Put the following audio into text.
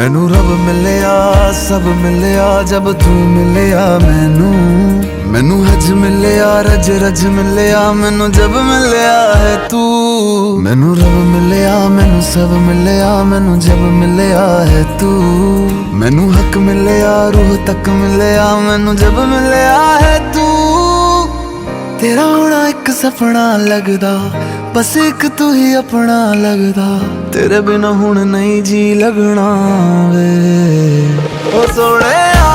मैनू रब मिलिया सब मिलिया जब तू मिलिया मैनू हज मिलिया रज रज मिलिया मैनू जब मिलिया है तू। मैनू रब मिलिया मैनू सब मिलिया मैनू जब मिलिया है तू। मैनू हक मिलिया रूह तक मिलिया मैनू जब मिलिया है तू। तेरा होना एक सपना लगदा बस एक तू ही अपना लगदा। तेरे बिना हुण नहीं जी लगना वे ओ सोहणिया।